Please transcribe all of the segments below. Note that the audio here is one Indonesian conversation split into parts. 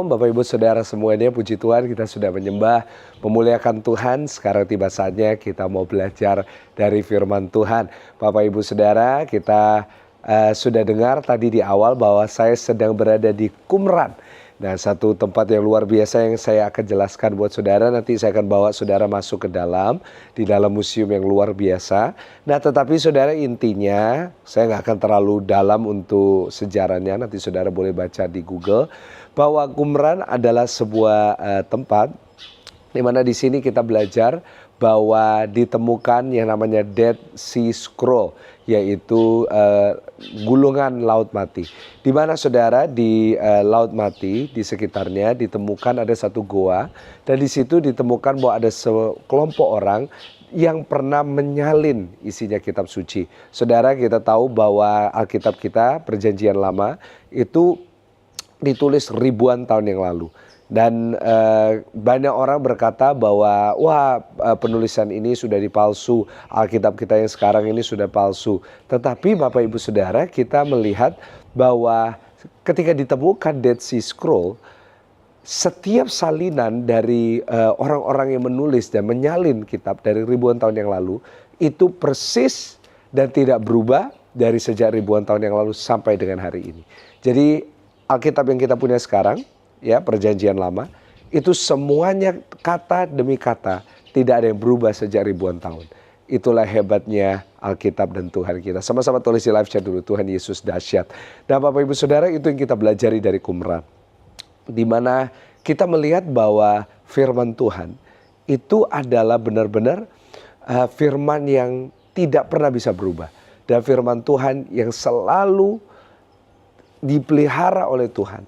Shalom Bapak Ibu Saudara semuanya, puji Tuhan kita sudah menyembah, memuliakan Tuhan. Sekarang tiba saatnya kita mau belajar dari firman Tuhan. Bapak Ibu Saudara, kita sudah dengar tadi di awal bahwa saya sedang berada di Qumran. Nah, satu tempat yang luar biasa yang saya akan jelaskan buat saudara. Nanti saya akan bawa saudara masuk ke di dalam museum yang luar biasa. Nah, tetapi saudara, intinya saya nggak akan terlalu dalam untuk sejarahnya. Nanti saudara boleh baca di Google bahwa Qumran adalah sebuah tempat di mana di sini kita belajar bahwa ditemukan yang namanya Dead Sea Scroll, yaitu gulungan laut mati. Di mana saudara di laut mati di sekitarnya ditemukan ada satu goa, dan di situ ditemukan bahwa ada sekelompok orang yang pernah menyalin isinya kitab suci. Saudara, kita tahu bahwa Alkitab kita Perjanjian Lama itu ditulis ribuan tahun yang lalu. Dan banyak orang berkata bahwa penulisan ini sudah dipalsu, Alkitab kita yang sekarang ini sudah palsu. Tetapi Bapak Ibu Saudara, kita melihat bahwa ketika ditemukan Dead Sea Scroll, setiap salinan dari orang-orang yang menulis dan menyalin kitab dari ribuan tahun yang lalu itu persis dan tidak berubah dari sejak ribuan tahun yang lalu sampai dengan hari ini. Jadi Alkitab yang kita punya sekarang, ya, Perjanjian Lama, itu semuanya kata demi kata tidak ada yang berubah sejak ribuan tahun. Itulah hebatnya Alkitab dan Tuhan kita. Sama-sama tulis di live chat dulu, Tuhan Yesus dahsyat. Dan Bapak Ibu Saudara, itu yang kita belajari dari Qumran, di mana kita melihat bahwa firman Tuhan itu adalah benar-benar firman yang tidak pernah bisa berubah, dan firman Tuhan yang selalu dipelihara oleh Tuhan.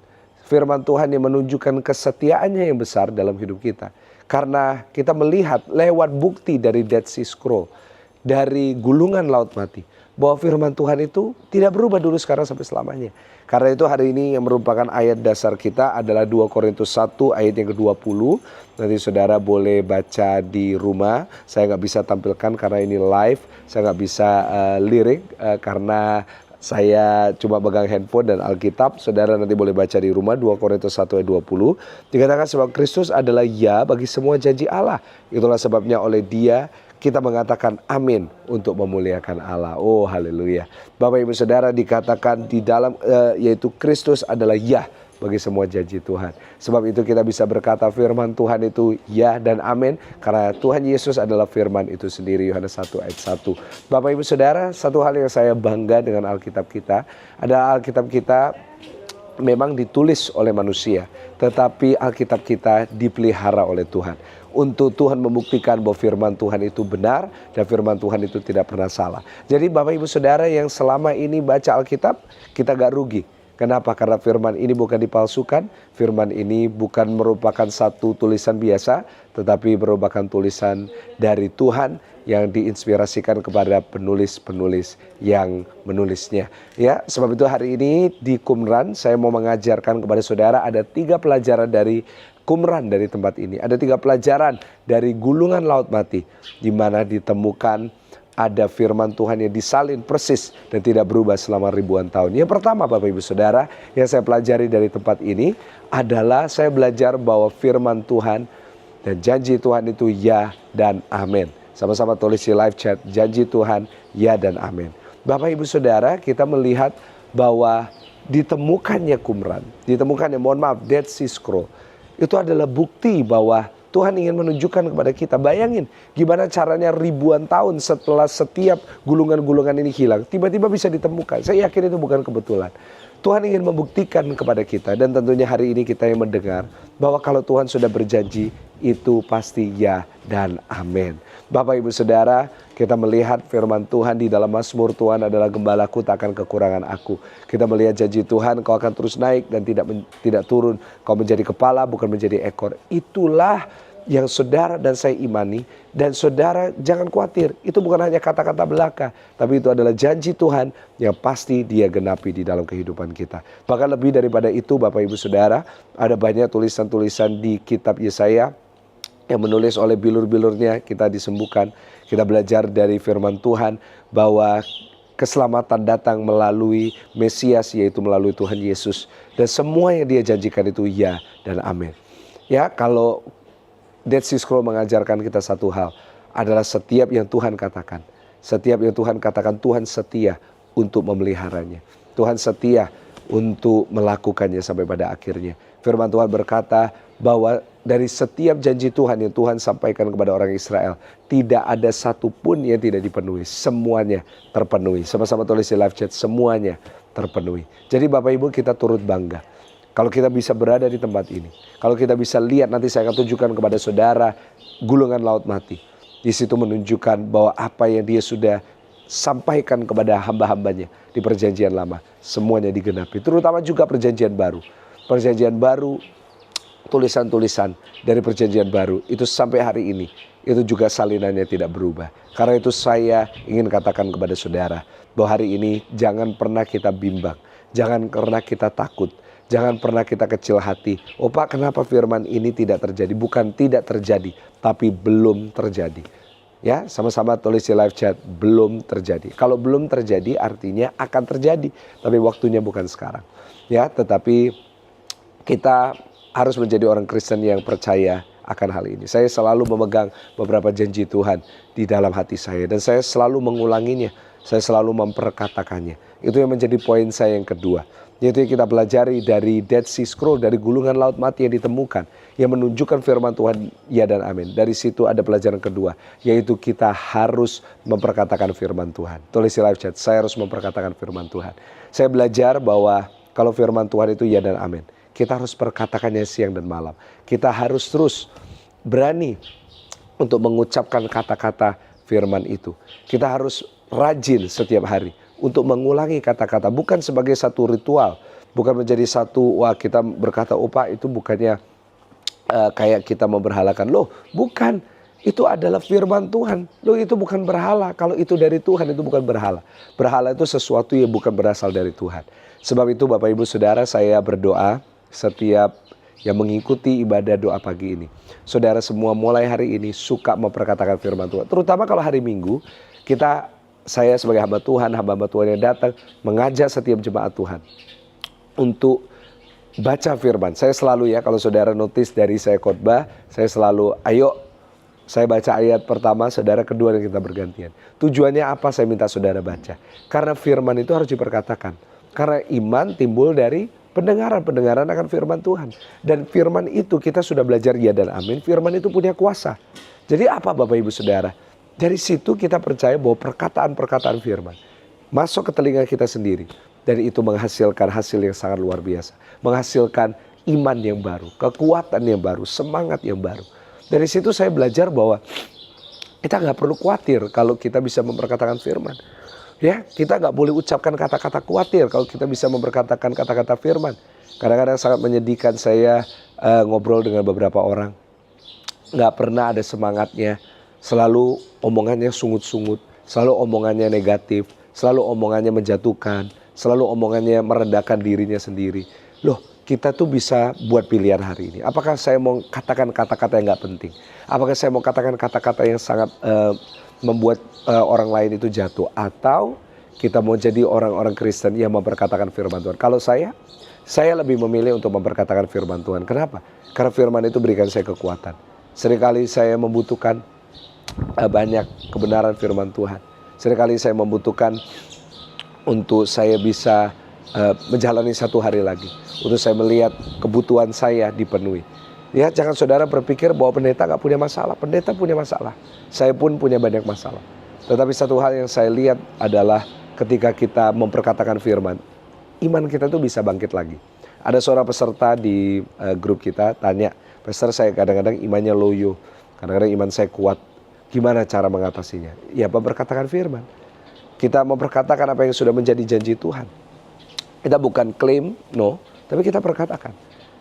Firman Tuhan yang menunjukkan kesetiaannya yang besar dalam hidup kita. Karena kita melihat lewat bukti dari Dead Sea Scroll, dari gulungan laut mati, bahwa firman Tuhan itu tidak berubah dulu, sekarang, sampai selamanya. Karena itu hari ini yang merupakan ayat dasar kita adalah 2 Korintus 1 ayat yang ke-20. Nanti saudara boleh baca di rumah. Saya nggak bisa tampilkan karena ini live. Saya nggak bisa lirik karena saya cuma pegang handphone dan Alkitab. Saudara nanti boleh baca di rumah 2 Korintus 1 ayat 20. Dikatakan sebab Kristus adalah ya bagi semua janji Allah. Itulah sebabnya oleh Dia kita mengatakan amin untuk memuliakan Allah. Oh haleluya. Bapak Ibu Saudara, dikatakan di dalam yaitu Kristus adalah ya bagi semua janji Tuhan. Sebab itu kita bisa berkata firman Tuhan itu ya dan amin, karena Tuhan Yesus adalah firman itu sendiri. Yohanes 1 ayat 1. Bapak Ibu Saudara, satu hal yang saya bangga dengan Alkitab kita adalah Alkitab kita memang ditulis oleh manusia, tetapi Alkitab kita dipelihara oleh Tuhan. Untuk Tuhan membuktikan bahwa firman Tuhan itu benar dan firman Tuhan itu tidak pernah salah. Jadi Bapak Ibu Saudara yang selama ini baca Alkitab, kita gak rugi. Kenapa? Karena firman ini bukan dipalsukan, firman ini bukan merupakan satu tulisan biasa, tetapi merupakan tulisan dari Tuhan yang diinspirasikan kepada penulis-penulis yang menulisnya. Ya, sebab itu hari ini di Qumran saya mau mengajarkan kepada saudara ada 3 pelajaran dari Qumran, dari tempat ini. Ada 3 pelajaran dari gulungan laut mati, di mana ditemukan ada firman Tuhan yang disalin persis dan tidak berubah selama ribuan tahun. Yang pertama Bapak Ibu Saudara yang saya pelajari dari tempat ini adalah saya belajar bahwa firman Tuhan dan janji Tuhan itu ya dan amin. Sama-sama tulis di live chat, janji Tuhan ya dan amin. Bapak Ibu Saudara, kita melihat bahwa ditemukannya Qumran, ditemukannya, mohon maaf, Dead Sea Scroll, itu adalah bukti bahwa Tuhan ingin menunjukkan kepada kita. Bayangin gimana caranya ribuan tahun setelah setiap gulungan-gulungan ini hilang, tiba-tiba bisa ditemukan. Saya yakin itu bukan kebetulan. Tuhan ingin membuktikan kepada kita, dan tentunya hari ini kita yang mendengar bahwa kalau Tuhan sudah berjanji, itu pasti ya dan amin. Bapak Ibu Saudara, kita melihat firman Tuhan di dalam Mazmur, Tuhan adalah gembalaku, takkan kekurangan aku. Kita melihat janji Tuhan, kau akan terus naik dan tidak turun. Kau menjadi kepala bukan menjadi ekor. Itulah yang saudara dan saya imani. Dan saudara jangan khawatir, itu bukan hanya kata-kata belaka, tapi itu adalah janji Tuhan yang pasti Dia genapi di dalam kehidupan kita. Bahkan lebih daripada itu Bapak Ibu Saudara, ada banyak tulisan-tulisan di kitab Yesaya yang menulis oleh bilur-bilurnya kita disembuhkan. Kita belajar dari firman Tuhan bahwa keselamatan datang melalui Mesias, yaitu melalui Tuhan Yesus. Dan semua yang dia janjikan itu ya dan amin. Ya, kalau Dead Sea Scroll mengajarkan kita satu hal, adalah setiap yang Tuhan katakan. Setiap yang Tuhan katakan, Tuhan setia untuk memeliharanya. Tuhan setia untuk melakukannya sampai pada akhirnya. Firman Tuhan berkata bahwa dari setiap janji Tuhan yang Tuhan sampaikan kepada orang Israel, tidak ada satupun yang tidak dipenuhi. Semuanya terpenuhi. Sama-sama tulis di live chat, semuanya terpenuhi. Jadi Bapak Ibu, kita turut bangga kalau kita bisa berada di tempat ini. Kalau kita bisa lihat, nanti saya akan tunjukkan kepada saudara gulungan laut mati. Di situ menunjukkan bahwa apa yang dia sudah sampaikan kepada hamba-hambanya di perjanjian lama, semuanya digenapi. Terutama juga perjanjian baru. Perjanjian baru, tulisan-tulisan dari perjanjian baru, itu sampai hari ini, itu juga salinannya tidak berubah. Karena itu saya ingin katakan kepada saudara, bahwa hari ini jangan pernah kita bimbang. Jangan pernah kita takut. Jangan pernah kita kecil hati. Oh Pak, kenapa firman ini tidak terjadi? Bukan tidak terjadi, tapi belum terjadi. Ya, sama-sama tulis di live chat, belum terjadi. Kalau belum terjadi artinya akan terjadi, tapi waktunya bukan sekarang. Ya, tetapi kita harus menjadi orang Kristen yang percaya akan hal ini. Saya selalu memegang beberapa janji Tuhan di dalam hati saya, dan saya selalu mengulanginya. Saya selalu memperkatakannya. Itu yang menjadi poin saya yang kedua. Yaitu yang kita pelajari dari Dead Sea Scroll, dari gulungan laut mati yang ditemukan, yang menunjukkan firman Tuhan ya dan amin. Dari situ ada pelajaran kedua, yaitu kita harus memperkatakan firman Tuhan. Tulis di live chat, saya harus memperkatakan firman Tuhan. Saya belajar bahwa kalau firman Tuhan itu ya dan amin, kita harus perkatakannya siang dan malam. Kita harus terus berani untuk mengucapkan kata-kata firman itu. Kita harus rajin setiap hari untuk mengulangi kata-kata, bukan sebagai satu ritual, bukan menjadi satu, wah kita berkata, oh Pak itu bukannya kayak kita memberhalakan. Loh bukan, itu adalah firman Tuhan. Loh itu bukan berhala, kalau itu dari Tuhan itu bukan berhala. Berhala itu sesuatu yang bukan berasal dari Tuhan. Sebab itu Bapak Ibu Saudara, saya berdoa setiap yang mengikuti ibadah doa pagi ini. Saudara semua mulai hari ini suka memperkatakan firman Tuhan. Terutama kalau hari Minggu, saya sebagai hamba Tuhan yang datang mengajak setiap jemaat Tuhan untuk baca firman. Saya selalu kalau saudara notice dari saya khotbah, saya selalu saya baca ayat pertama, saudara kedua, dan kita bergantian. Tujuannya apa saya minta saudara baca? Karena firman itu harus diperkatakan. Karena iman timbul dari pendengaran akan firman Tuhan. Dan firman itu kita sudah belajar ya dan amin, firman itu punya kuasa. Jadi apa Bapak Ibu Saudara? Dari situ kita percaya bahwa perkataan-perkataan firman masuk ke telinga kita sendiri. Dan itu menghasilkan hasil yang sangat luar biasa. Menghasilkan iman yang baru, kekuatan yang baru, semangat yang baru. Dari situ saya belajar bahwa kita nggak perlu khawatir kalau kita bisa memperkatakan firman. Ya, kita nggak boleh ucapkan kata-kata khawatir kalau kita bisa memperkatakan kata-kata firman. Kadang-kadang sangat menyedihkan saya ngobrol dengan beberapa orang. Nggak pernah ada semangatnya. Selalu omongannya sungut-sungut, selalu omongannya negatif, selalu omongannya menjatuhkan, selalu omongannya merendahkan dirinya sendiri. Loh, kita tuh bisa buat pilihan hari ini. Apakah saya mau katakan kata-kata yang nggak penting? Apakah saya mau katakan kata-kata yang sangat membuat orang lain itu jatuh? Atau kita mau jadi orang-orang Kristen yang memperkatakan firman Tuhan? Kalau saya lebih memilih untuk memperkatakan firman Tuhan. Kenapa? Karena firman itu berikan saya kekuatan. Seringkali saya membutuhkan banyak kebenaran firman Tuhan. Seringkali saya membutuhkan untuk saya bisa menjalani satu hari lagi, untuk saya melihat kebutuhan saya dipenuhi. Ya, jangan saudara berpikir bahwa pendeta gak punya masalah. Pendeta punya masalah. Saya pun punya banyak masalah. Tetapi satu hal yang saya lihat adalah ketika kita memperkatakan firman, iman kita tuh bisa bangkit lagi. Ada seorang peserta di grup kita tanya, Pastor, saya kadang-kadang imannya loyo, kadang-kadang iman saya kuat. Gimana cara mengatasinya? Ya, memperkatakan firman. Kita memperkatakan apa yang sudah menjadi janji Tuhan. Kita bukan klaim, no, tapi kita perkatakan.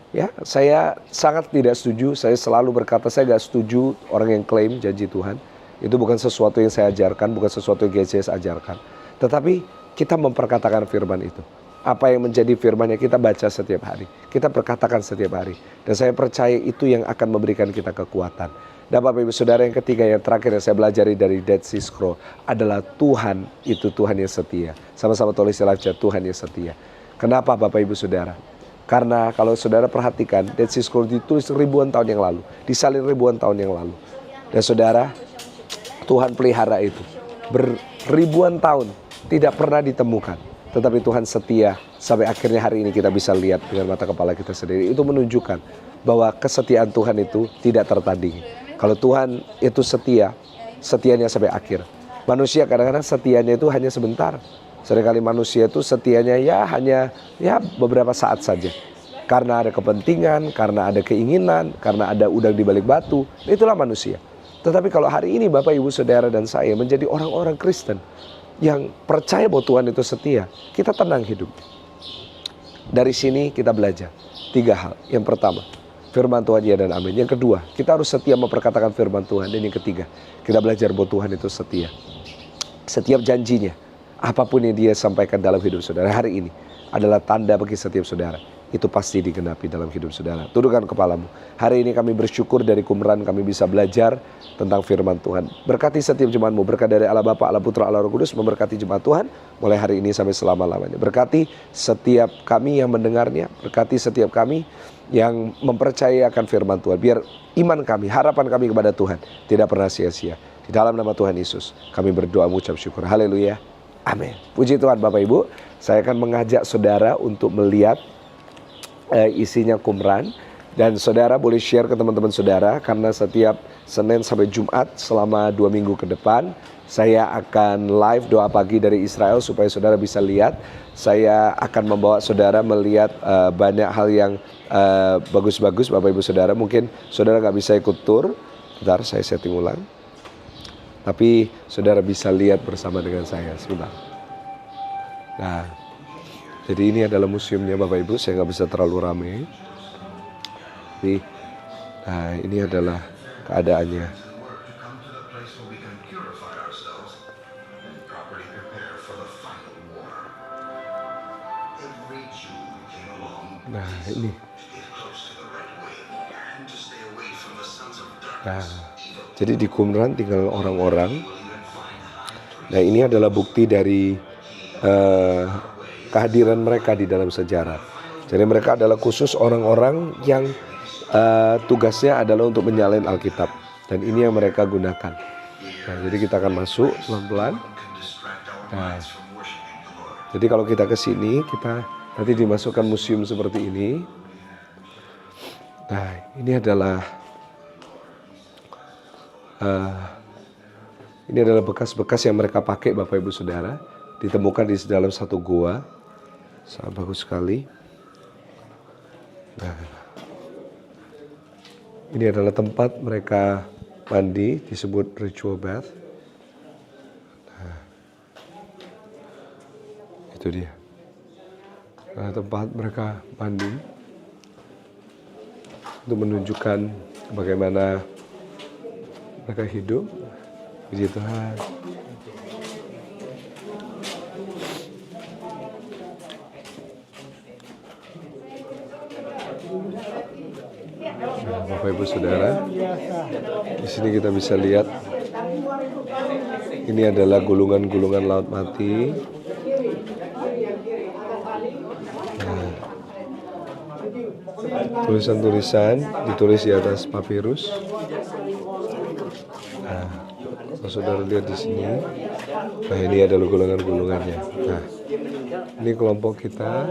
Ya, saya sangat tidak setuju. Saya selalu berkata saya gak setuju orang yang klaim janji Tuhan. Itu bukan sesuatu yang saya ajarkan, bukan sesuatu yang GCS ajarkan. Tetapi kita memperkatakan firman itu. Apa yang menjadi firman yang kita baca setiap hari, kita perkatakan setiap hari. Dan saya percaya itu yang akan memberikan kita kekuatan. Dan Bapak Ibu Saudara, yang ketiga, yang terakhir yang saya pelajari dari Dead Sea Scroll adalah Tuhan itu Tuhan yang setia. Sama-sama tulis di live chat, Tuhan yang setia. Kenapa Bapak Ibu Saudara? Karena kalau saudara perhatikan, Dead Sea Scroll ditulis ribuan tahun yang lalu, disalin ribuan tahun yang lalu. Dan saudara, Tuhan pelihara itu beribuan tahun tidak pernah ditemukan. Tetapi Tuhan setia sampai akhirnya hari ini kita bisa lihat dengan mata kepala kita sendiri. Itu menunjukkan bahwa kesetiaan Tuhan itu tidak tertandingi. Kalau Tuhan itu setia, setianya sampai akhir. Manusia kadang-kadang setianya itu hanya sebentar. Seringkali manusia itu setianya hanya beberapa saat saja. Karena ada kepentingan, karena ada keinginan, karena ada udang di balik batu. Itulah manusia. Tetapi kalau hari ini Bapak, Ibu, Saudara, dan saya menjadi orang-orang Kristen yang percaya bahwa Tuhan itu setia, kita tenang hidup. Dari sini kita belajar 3 hal. Yang pertama, firman Tuhan ya dan amin. Yang kedua, kita harus setia memperkatakan firman Tuhan. Dan yang ketiga, kita belajar bahwa Tuhan itu setia. Setiap janjinya, apapun yang dia sampaikan dalam hidup saudara hari ini adalah tanda bagi setiap saudara. Itu pasti digenapi dalam hidup saudara. Tundukkan kepalamu. Hari ini kami bersyukur dari Qumran kami bisa belajar tentang firman Tuhan. Berkati setiap jemaatmu. Berkat dari Allah Bapa, Allah Putra, Allah Roh Kudus memberkati jemaat Tuhan mulai hari ini sampai selama-lamanya. Berkati setiap kami yang mendengarnya. Berkati setiap kami yang mempercayai akan firman Tuhan. Biar iman kami, harapan kami kepada Tuhan tidak pernah sia-sia. Di dalam nama Tuhan Yesus kami berdoa mengucap syukur. Haleluya. Amin. Puji Tuhan Bapak Ibu. Saya akan mengajak saudara untuk melihat isinya Qumran. Dan saudara boleh share ke teman-teman saudara. Karena setiap Senin sampai Jumat selama 2 minggu ke depan saya akan live doa pagi dari Israel. Supaya saudara bisa lihat. Saya akan membawa saudara melihat banyak hal yang bagus-bagus Bapak Ibu Saudara. Mungkin saudara gak bisa ikut tur. Bentar saya setting ulang. Tapi saudara bisa lihat bersama dengan saya sebentar. Nah, jadi ini adalah museumnya Bapak Ibu. Saya nggak bisa terlalu ramai. Tapi, nah ini adalah keadaannya. Nah ini. Nah, jadi di Qumran tinggal orang-orang. Nah ini adalah bukti dari kehadiran mereka di dalam sejarah. Jadi mereka adalah khusus orang-orang yang tugasnya adalah untuk menyalin Alkitab. Dan ini yang mereka gunakan. Nah, jadi kita akan masuk pelan-pelan. Nah, jadi kalau kita ke sini, kita nanti dimasukkan museum seperti ini. Nah, ini adalah bekas-bekas yang mereka pakai Bapak Ibu Saudara. Ditemukan di dalam satu gua. Sangat bagus sekali. Nah, ini adalah tempat mereka mandi, disebut ritual bath. Nah, itu dia. Nah, tempat mereka mandi untuk menunjukkan bagaimana mereka hidup. Puji Tuhan. Nah, Bapak Ibu Saudara, di sini kita bisa lihat ini adalah gulungan-gulungan laut mati. Nah, tulisan-tulisan ditulis di atas papirus. Nah, kalau saudara lihat di sini, nah ini adalah gulungan-gulungannya. Nah, ini kelompok kita.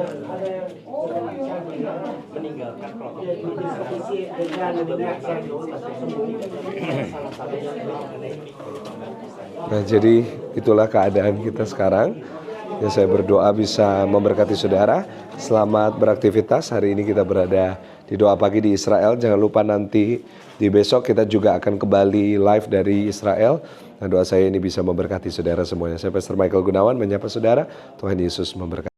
Nah, jadi itulah keadaan kita sekarang. Ya, saya berdoa bisa memberkati saudara. Selamat beraktivitas. Hari ini kita berada di doa pagi di Israel. Jangan lupa nanti di besok kita juga akan kembali live dari Israel. Nah, doa saya ini bisa memberkati saudara semuanya. Saya Pastor Michael Gunawan menyapa saudara. Tuhan Yesus memberkati.